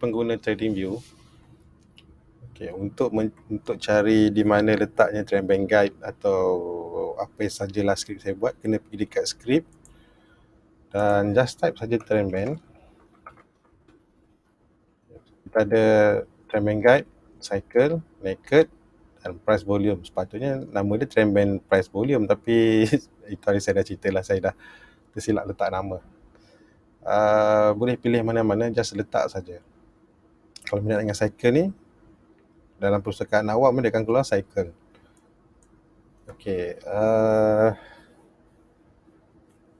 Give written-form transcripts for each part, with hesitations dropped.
pengguna TradingView, untuk cari di mana letaknya trend bank guide atau apa sajalah skrip saya buat, kena pergi dekat skrip dan just type saja trend band. Kita ada trend band guide, cycle, naked dan price volume. Sepatutnya nama dia trend band price volume, tapi itu hari saya dah cerita lah, saya dah tersilap letak nama. Boleh pilih mana-mana, just letak saja. Kalau minat dengan cycle ni, dalam perpustakaan awam dia akan keluar cycle.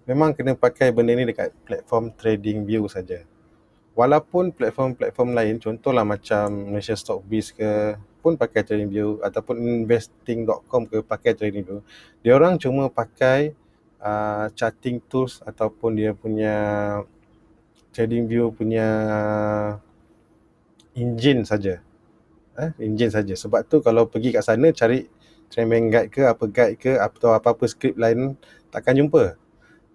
Memang kena pakai benda ni dekat platform TradingView saja. Walaupun platform-platform lain, contohlah macam Malaysia Stockbiz ke, pun pakai TradingView, ataupun investing.com ke pakai TradingView, dia orang cuma pakai charting tools ataupun dia punya TradingView punya engine saja. Engine saja. Sebab tu kalau pergi kat sana cari trend bank guide ke, apa guide ke, atau apa-apa skrip lain, takkan jumpa.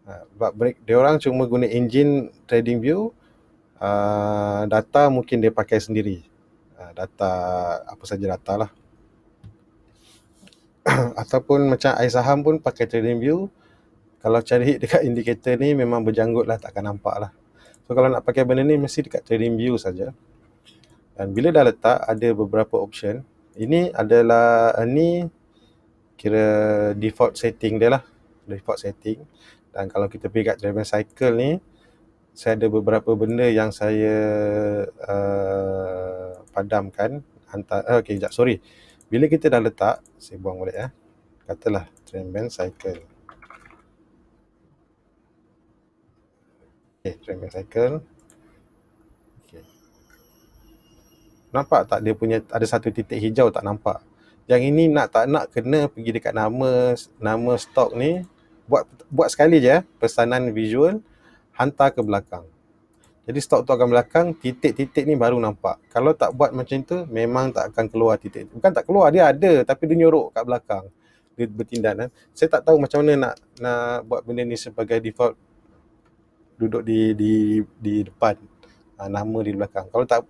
Sebab dia orang cuma guna engine TradingView. Data mungkin dia pakai sendiri, data apa saja data lah. Ataupun macam iSaham pun pakai TradingView. Kalau cari dekat indikator ni memang berjanggut lah, takkan nampak lah. So kalau nak pakai benda ni mesti dekat TradingView saja. Dan bila dah letak, ada beberapa option. Ini adalah kira default setting dia lah, default setting. Dan kalau kita pergi kat Trend Cycle ni, saya ada beberapa benda yang saya padamkan. Bila kita dah letak, saya buang balik katalah Trend Cycle. Trend Cycle. Nampak tak dia punya ada satu titik hijau, tak nampak? Yang ini nak tak nak kena pergi dekat nama stok ni, buat sekali je pesanan visual, hantar ke belakang. Jadi stok tu akan belakang, titik-titik ni baru nampak. Kalau tak buat macam tu, memang tak akan keluar titik. Bukan tak keluar, dia ada, tapi dia nyorok kat belakang. Dia bertindan. Saya tak tahu macam mana nak buat benda ni sebagai default, duduk di depan, nama di belakang. Kalau tak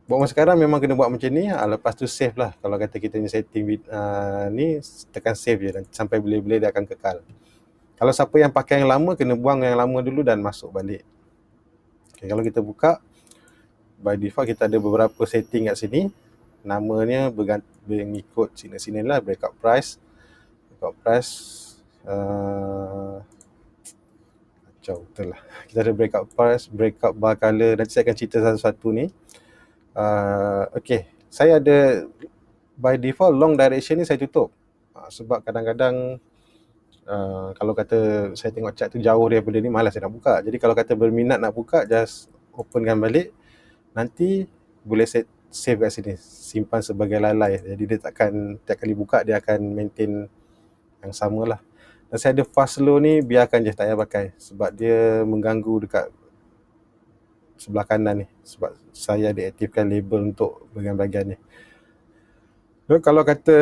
buat masa sekarang, memang kena buat macam ni. Lepas tu save lah. Kalau kata kita ni setting ni, tekan save je, dan sampai bila-bila dia akan kekal. Kalau siapa yang pakai yang lama, kena buang yang lama dulu dan masuk balik. Kalau kita buka, by default kita ada beberapa setting kat sini. Namanya mengikut sini-sini lah. Breakout price, kacau betul lah. Kita ada breakout price, breakout bar color. Nanti saya akan cerita satu-satu ni. Saya ada by default long direction ni saya tutup. Sebab kadang-kadang kalau kata saya tengok chart tu jauh daripada ni, malas saya nak buka. Jadi kalau kata berminat nak buka, just openkan balik. Nanti boleh save kat sini, simpan sebagai lalai. Jadi dia takkan, tiap kali buka dia akan maintain yang sama lah. Dan saya ada fast slow ni, biarkan je, tak payah pakai. Sebab dia mengganggu dekat sebelah kanan ni. Sebab saya ada aktifkan label untuk bahagian-bahagian ni. So, kalau kata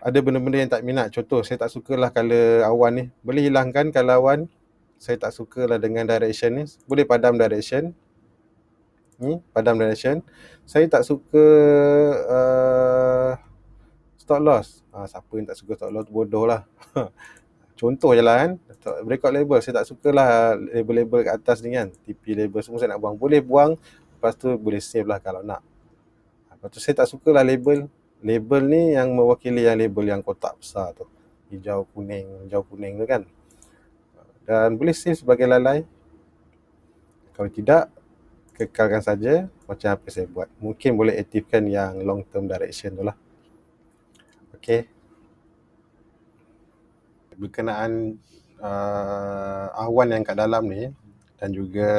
ada benda-benda yang tak minat, contoh saya tak sukalah color awan ni, boleh hilangkan color awan. Saya tak sukalah dengan direction ni, boleh padam direction ni, padam direction. Saya tak suka stop loss. Siapa yang tak suka stop loss, bodoh lah. Contoh je lah kan. Breakout label, saya tak sukalah label-label kat atas ni kan, TP label semua saya nak buang. Boleh buang, lepas tu boleh save lah kalau nak. Lepas tu saya tak sukalah label ni yang mewakili yang label yang kotak besar tu, hijau kuning tu kan. Dan boleh save sebagai lalai. Kalau tidak, kekalkan saja macam apa saya buat. Mungkin boleh aktifkan yang long term direction tu lah. Berkenaan awan yang kat dalam ni dan juga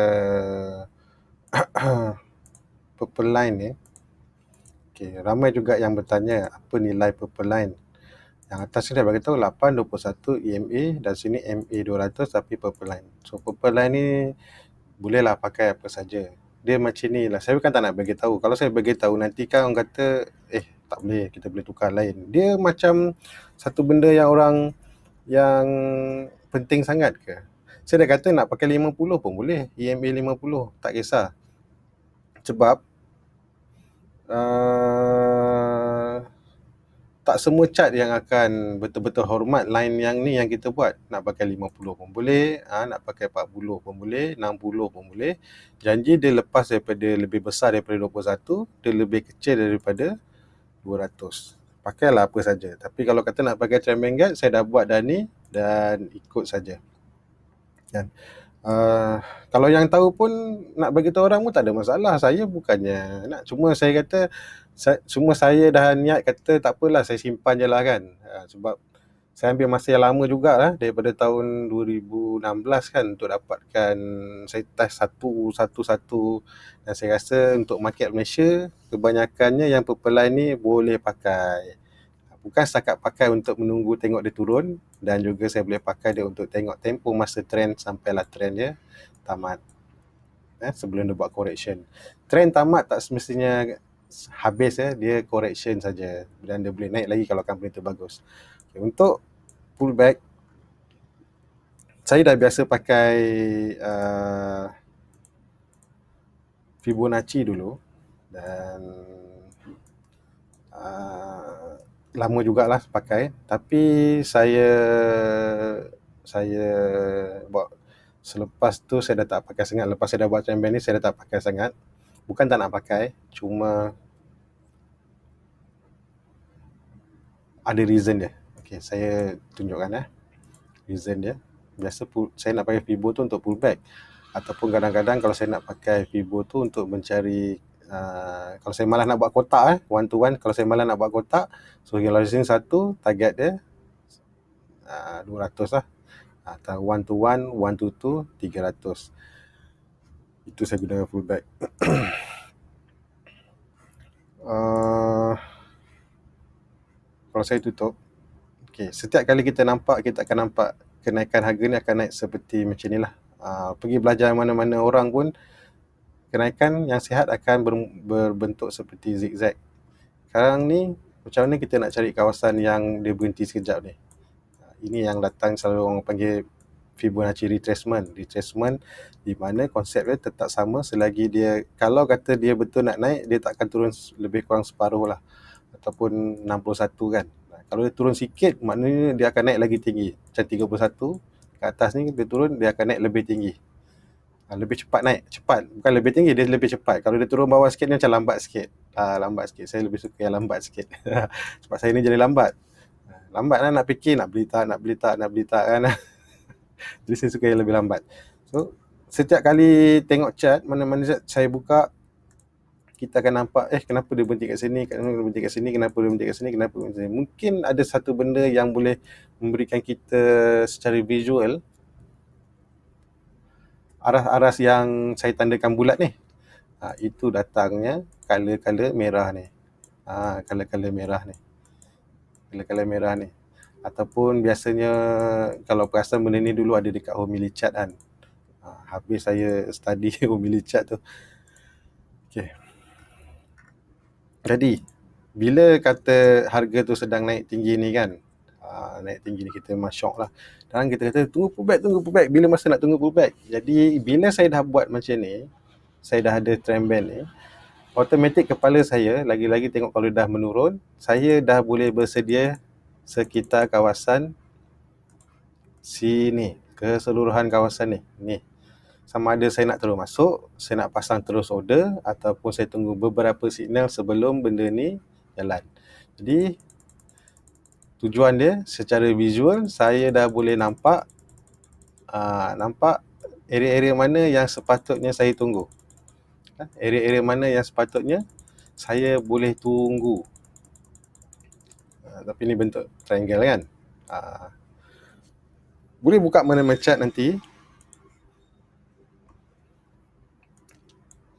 purple line ni, ramai juga yang bertanya apa nilai purple line. Yang atas ni dah bagi tahu 821 EMA, dan sini MA 200 tapi purple line. So purple line ni bolehlah pakai apa saja. Dia macam ni lah. Saya bukan tak nak bagi tahu. Kalau saya bagi tahu, nanti kan orang kata tak boleh, kita boleh tukar lain. Dia macam satu benda yang orang yang penting sangat ke? Saya dah kata nak pakai 50 pun boleh, EMA 50, tak kisah. Sebab uh, tak semua chart yang akan betul-betul hormat line yang ni yang kita buat. Nak pakai 50 pun boleh, nak pakai 40 pun boleh, 60 pun boleh. Janji dia lepas daripada lebih besar daripada 21, dia lebih kecil daripada 200. Pakailah apa saja. Tapi kalau kata nak pakai trend guide, saya dah buat dah ni dan ikut saja. Dan kalau yang tahu pun nak bagi tahu orang pun tak ada masalah. Saya bukannya nak, cuma saya kata cuma saya dah niat kata tak apalah, saya simpan je lah kan. Sebab saya ambil masa yang lama jugalah daripada tahun 2016 kan untuk dapatkan, saya test satu-satu, dan saya rasa untuk market Malaysia kebanyakannya yang purple line ni boleh pakai. Bukan setakat pakai untuk menunggu tengok dia turun, dan juga saya boleh pakai dia untuk tengok tempoh masa trend sampailah trend dia tamat, sebelum dia buat correction. Trend tamat tak semestinya habis, dia correction saja, dan dia boleh naik lagi kalau company tu bagus. Okay, untuk pullback saya dah biasa pakai Fibonacci dulu, dan lama jugalah pakai, tapi saya buat selepas tu saya dah tak pakai sangat. Lepas saya dah buat trend band ni, saya dah tak pakai sangat. Bukan tak nak pakai, cuma ada reason dia. Okay, saya tunjukkan reason dia. Biasa saya nak pakai Fibo tu untuk pullback, ataupun kadang-kadang kalau saya nak pakai Fibo tu untuk mencari kalau saya malas nak buat kotak, one to one, kalau saya malas nak buat kotak, so kalau di sini satu target dia 200 lah, atau one to one, one to two 300. Itu saya gunakan fullback. Kalau saya tutup, okay, setiap kali kita akan nampak kenaikan harga ni akan naik seperti macam ni lah. Pergi belajar mana-mana orang pun, kenaikan yang sihat akan berbentuk seperti zigzag. Sekarang ni macam mana kita nak cari kawasan yang dia berhenti sekejap ni? Ini yang datang selalu orang panggil Fibonacci retracement di mana konsep dia tetap sama selagi dia, kalau kata dia betul nak naik, dia tak akan turun lebih kurang separuh lah, ataupun 61 kan. Kalau dia turun sikit, maknanya dia akan naik lagi tinggi. Macam 31 ke atas ni, dia turun, dia akan naik lebih tinggi. Lebih cepat naik, bukan lebih tinggi, dia lebih cepat. Kalau dia turun bawah sikit, dia macam lambat sikit. Saya lebih suka yang lambat sikit. Sebab saya ni jadi lambat lah nak fikir, nak beli tak kan. Jadi saya suka yang lebih lambat. So setiap kali tengok chart, mana-mana saya buka, kita akan nampak kenapa dia berhenti kat sini, kenapa dia berhenti kat sini. Mungkin ada satu benda yang boleh memberikan kita secara visual aras-aras yang saya tandakan bulat ni. Itu datangnya color merah ni. Color merah ni. Ataupun biasanya kalau perasan benda ni dulu ada dekat Homily chart kan. Habis saya study Homily chart tu. Okay. Jadi bila kata harga tu sedang naik tinggi ni kan, naik tinggi ni, kita memang syok lah. Dan kita kata tunggu pullback, bila masa nak tunggu pullback. Jadi bila saya dah buat macam ni, saya dah ada trend band ni, automatik kepala saya lagi-lagi tengok kalau dah menurun, saya dah boleh bersedia sekitar kawasan sini, keseluruhan kawasan ni. Sama ada saya nak terus masuk, saya nak pasang terus order, ataupun saya tunggu beberapa signal sebelum benda ni jalan. Jadi tujuan dia secara visual, saya dah boleh nampak area-area mana yang sepatutnya saya tunggu, area-area mana yang sepatutnya saya boleh tunggu. Tapi ni bentuk triangle kan. Boleh buka mana-mana chart nanti.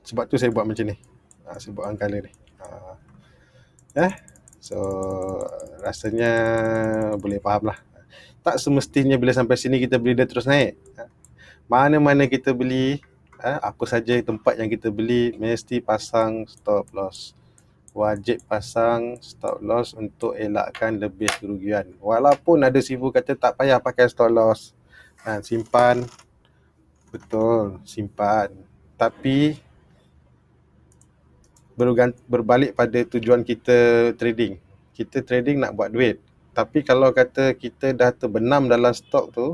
Sebab tu saya buat macam ni. Saya buat color ni. So rasanya boleh faham lah. Tak semestinya bila sampai sini kita beli dia terus naik. Mana-mana kita beli, apa saja tempat yang kita beli, mesti pasang stop loss. Wajib pasang stop loss untuk elakkan lebih kerugian. Walaupun ada sifu kata tak payah pakai stop loss, simpan. Betul, simpan. Tapi berbalik pada tujuan kita trading. Kita trading nak buat duit. Tapi kalau kata kita dah terbenam dalam stok tu,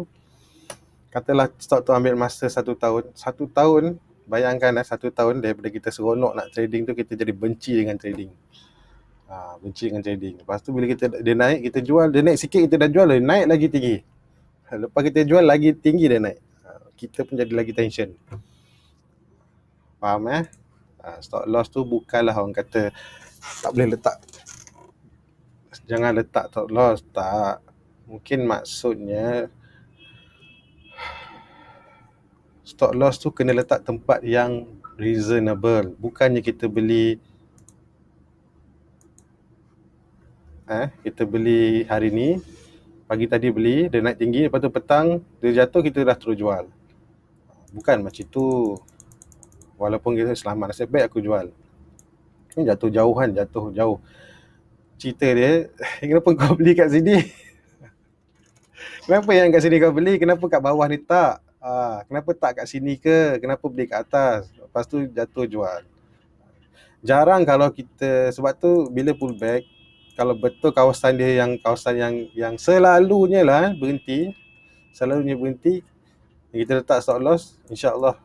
katalah stok tu ambil masa 1 tahun. 1 tahun, bayangkan 1 tahun daripada kita seronok nak trading tu, kita jadi benci dengan trading. Benci dengan trading. Lepas tu bila dia naik, kita jual, dia naik sikit kita dah jual, dia naik lagi tinggi. Lepas kita jual lagi tinggi dia naik. Kita pun jadi lagi tension. Faham stop loss tu bukanlah orang kata tak boleh letak, jangan letak stop loss, tak. Mungkin maksudnya stop loss tu kena letak tempat yang reasonable. Bukannya kita beli kita beli hari ni, pagi tadi beli, dia naik tinggi, lepas tu petang dia jatuh, kita dah terus jual. Bukan macam tu. Walaupun kita selamat, nasib baik aku jual. Ini jatuh jauh kan, jatuh jauh. Cerita dia, kenapa kau beli kat sini? Kenapa yang kat sini kau beli? Kenapa kat bawah ni tak? Kenapa tak kat sini ke? Kenapa beli kat atas? Lepas tu jatuh jual. Jarang kalau kita, sebab tu bila pullback, kalau betul kawasan dia yang kawasan yang selalunya lah berhenti, kita letak stop loss, insya-Allah.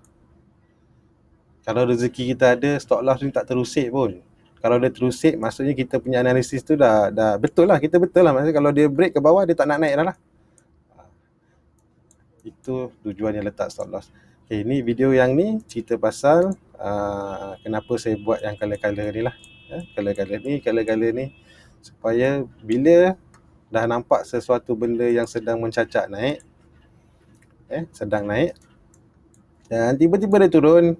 Kalau rezeki kita ada, stop loss ni tak terusik pun. Kalau dia terusik, maksudnya kita punya analisis tu dah betul lah, kita betul lah. Maksudnya kalau dia break ke bawah, dia tak nak naik dah lah. Itu tujuannya letak stop loss. Okay, ni video yang ni cerita pasal kenapa saya buat yang color-color ni lah. Color-color ni supaya bila dah nampak sesuatu benda yang sedang mencacak naik, sedang naik, dan tiba-tiba dia turun,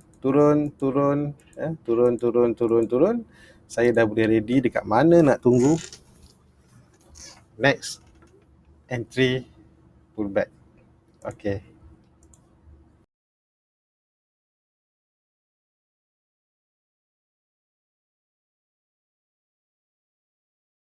saya dah boleh ready dekat mana nak tunggu next entry pullback. Okay.